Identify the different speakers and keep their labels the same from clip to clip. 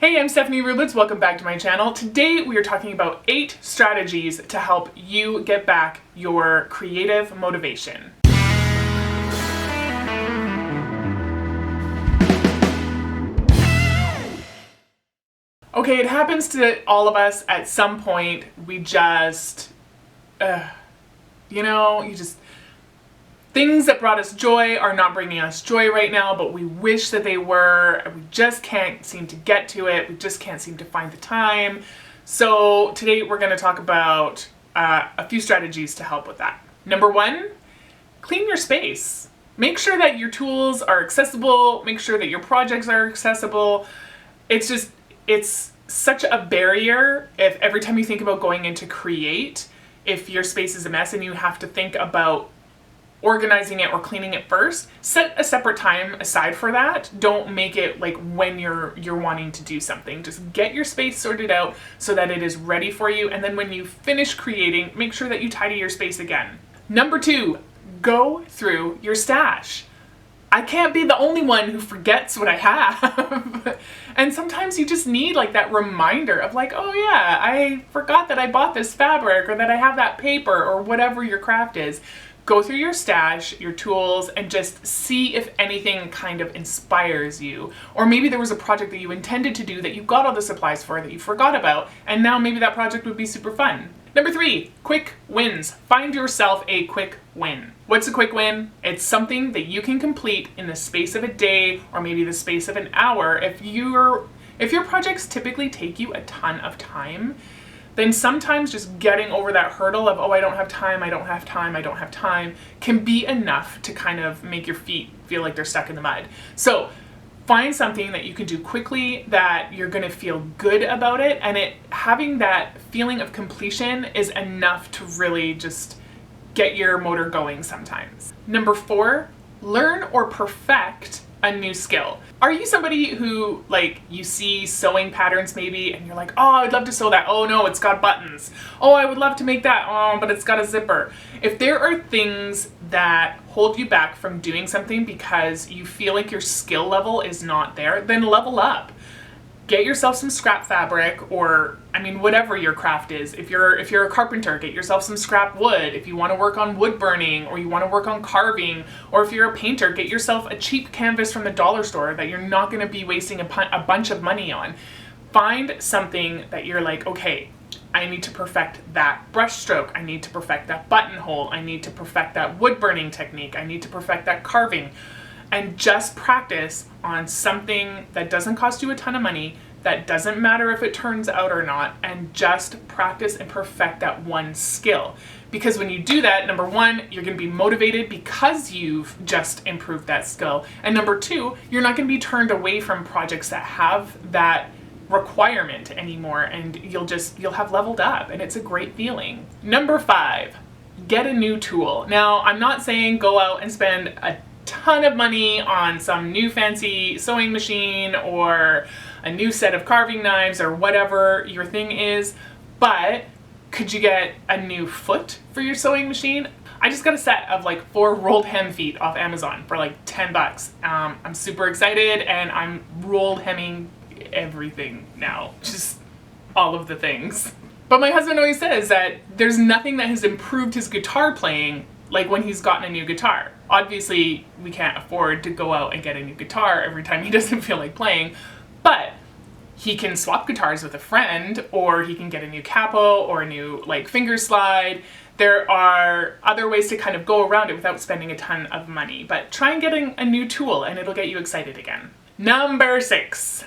Speaker 1: Hey, I'm Stephanie Rublitz. Welcome back to my channel. Today we are talking about 8 strategies to help you get back your creative motivation. Okay, it happens to all of us at some point. We just, things that brought us joy are not bringing us joy right now, but we wish that they were. We just can't seem to get to it. We just can't seem to find the time. So today we're going to talk about a few strategies to help with that. Number 1, clean your space. Make sure that your tools are accessible. Make sure that your projects are accessible. It's such a barrier if every time you think about going in to create, if your space is a mess and you have to think about organizing it or cleaning it first, set a separate time aside for that. Don't make it like when you're wanting to do something. Just get your space sorted out so that it is ready for you, and then when you finish creating, make sure that you tidy your space again. Number 2, go through your stash. I can't be the only one who forgets what I have. And sometimes you just need like that reminder of like, oh yeah, I forgot that I bought this fabric or that I have that paper or whatever your craft is. Go through your stash, your tools, and just see if anything kind of inspires you. Or maybe there was a project that you intended to do that you got all the supplies for that you forgot about, and now maybe that project would be super fun. Number 3, quick wins. Find yourself a quick win. What's a quick win? It's something that you can complete in the space of a day or maybe the space of an hour. If your projects typically take you a ton of time, then sometimes just getting over that hurdle of, oh, I don't have time, can be enough to kind of make your feet feel like they're stuck in the mud. So find something that you can do quickly, that you're gonna feel good about it, and having that feeling of completion is enough to really just get your motor going sometimes. Number 4, learn or perfect a new skill. Are you somebody who, like, you see sewing patterns maybe and you're like, oh, I'd love to sew that. Oh no, it's got buttons. Oh, I would love to make that. Oh, but it's got a zipper. If there are things that hold you back from doing something because you feel like your skill level is not there, then level up. Get yourself some scrap fabric, or whatever your craft is. If you're a carpenter, get yourself some scrap wood. If you want to work on wood burning, or you want to work on carving, or if you're a painter, get yourself a cheap canvas from the dollar store that you're not going to be wasting a bunch of money on. Find something that you're like, okay, I need to perfect that brush stroke. I need to perfect that buttonhole. I need to perfect that wood burning technique. I need to perfect that carving. And just practice on something that doesn't cost you a ton of money, that doesn't matter if it turns out or not, and just practice and perfect that one skill. Because when you do that, number 1, you're going to be motivated because you've just improved that skill. And number 2, you're not going to be turned away from projects that have that requirement anymore, and you'll have leveled up, and it's a great feeling. Number 5, get a new tool. Now, I'm not saying go out and spend a ton of money on some new fancy sewing machine or a new set of carving knives or whatever your thing is, but could you get a new foot for your sewing machine? I just got a set of like 4 rolled hem feet off Amazon for like $10. I'm super excited, and I'm rolled hemming everything now, just all of the things. But my husband always says that there's nothing that has improved his guitar playing like when he's gotten a new guitar. Obviously, we can't afford to go out and get a new guitar every time he doesn't feel like playing, but he can swap guitars with a friend, or he can get a new capo or a new finger slide. There are other ways to kind of go around it without spending a ton of money, but try and getting a new tool and it'll get you excited again. Number 6.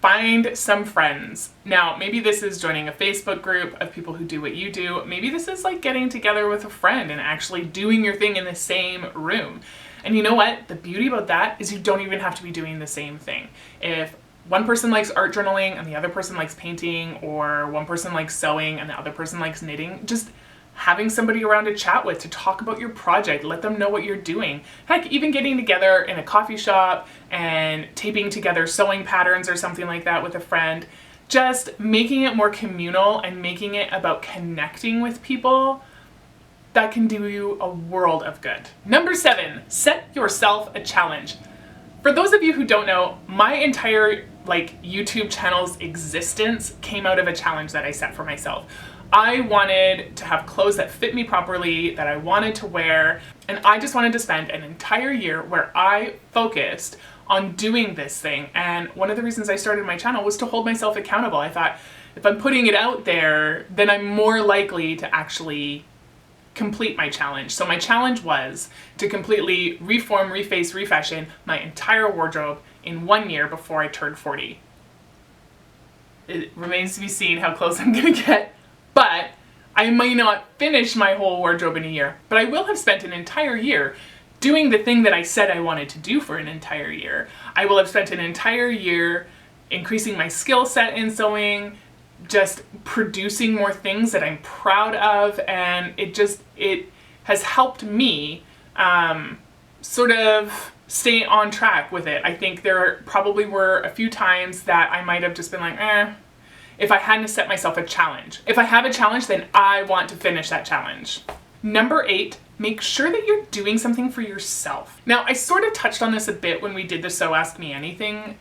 Speaker 1: Find some friends. Now, maybe this is joining a Facebook group of people who do what you do. Maybe this is like getting together with a friend and actually doing your thing in the same room. And you know what? The beauty about that is you don't even have to be doing the same thing. If one person likes art journaling and the other person likes painting, or one person likes sewing and the other person likes knitting, just having somebody around to chat with, to talk about your project, let them know what you're doing. Heck, even getting together in a coffee shop and taping together sewing patterns or something like that with a friend. Just making it more communal and making it about connecting with people, that can do you a world of good. Number 7, set yourself a challenge. For those of you who don't know, my entire like YouTube channel's existence came out of a challenge that I set for myself. I wanted to have clothes that fit me properly, that I wanted to wear, and I just wanted to spend an entire year where I focused on doing this thing. And one of the reasons I started my channel was to hold myself accountable. I thought, if I'm putting it out there, then I'm more likely to actually complete my challenge. So my challenge was to completely reform, reface, refashion my entire wardrobe in 1 year before I turned 40. It remains to be seen how close I'm gonna get, but I may not finish my whole wardrobe in a year, but I will have spent an entire year doing the thing that I said I wanted to do for an entire year. I will have spent an entire year increasing my skill set in sewing, just producing more things that I'm proud of, and it has helped me sort of stay on track with it. I think there probably were a few times that I might have just been like, if I hadn't set myself a challenge. If I have a challenge, then I want to finish that challenge. Number 8, make sure that you're doing something for yourself. Now, I sort of touched on this a bit when we did the So Ask Me Anything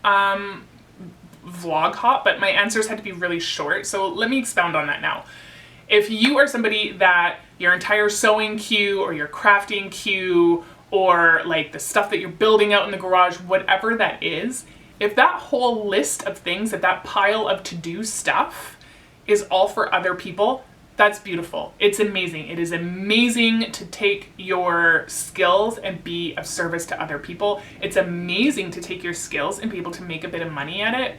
Speaker 1: vlog hop, but my answers had to be really short, so let me expound on that now. If you are somebody that your entire sewing queue or your crafting queue or like the stuff that you're building out in the garage, whatever that is, if that whole list of things, that pile of to-do stuff is all for other people, that's beautiful. It's amazing. It is amazing to take your skills and be of service to other people. It's amazing to take your skills and be able to make a bit of money at it,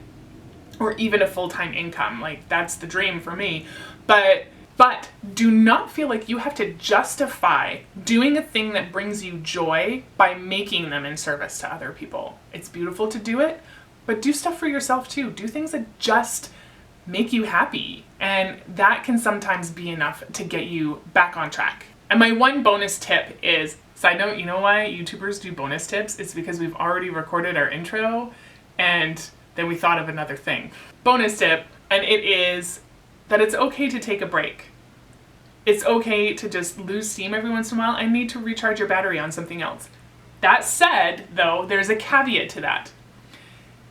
Speaker 1: or even a full-time income. Like, that's the dream for me. But do not feel like you have to justify doing a thing that brings you joy by making them in service to other people. It's beautiful to do it, but do stuff for yourself too. Do things that just make you happy, and that can sometimes be enough to get you back on track. And my one bonus tip is, side note, you know why YouTubers do bonus tips? It's because we've already recorded our intro and then we thought of another thing. Bonus tip, and it is that it's okay to take a break. It's okay to just lose steam every once in a while and need to recharge your battery on something else. That said, though, there's a caveat to that.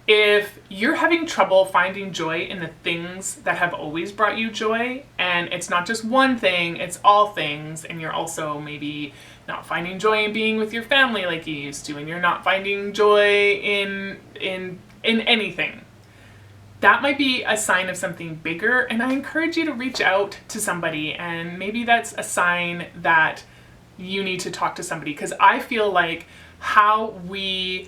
Speaker 1: If you're having trouble finding joy in the things that have always brought you joy, and it's not just one thing, it's all things, and you're also maybe not finding joy in being with your family like you used to, and you're not finding joy in anything, that might be a sign of something bigger, and I encourage you to reach out to somebody, and maybe that's a sign that you need to talk to somebody, because I feel like how we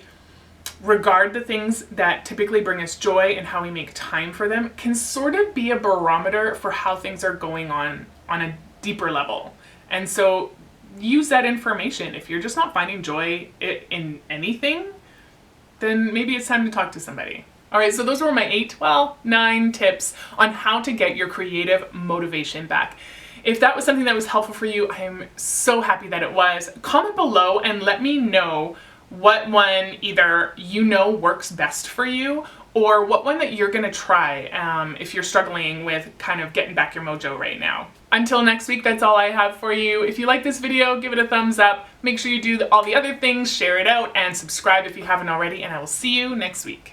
Speaker 1: regard the things that typically bring us joy and how we make time for them can sort of be a barometer for how things are going on a deeper level. And so use that information. If you're just not finding joy in anything, then maybe it's time to talk to somebody. All right, so those were my 9 tips on how to get your creative motivation back. If that was something that was helpful for you, I am so happy that it was. Comment below and let me know what one either works best for you, or what one that you're gonna try if you're struggling with kind of getting back your mojo right now. Until next week, that's all I have for you. If you like this video, give it a thumbs up. Make sure you do all the other things, share it out, and subscribe if you haven't already, and I will see you next week.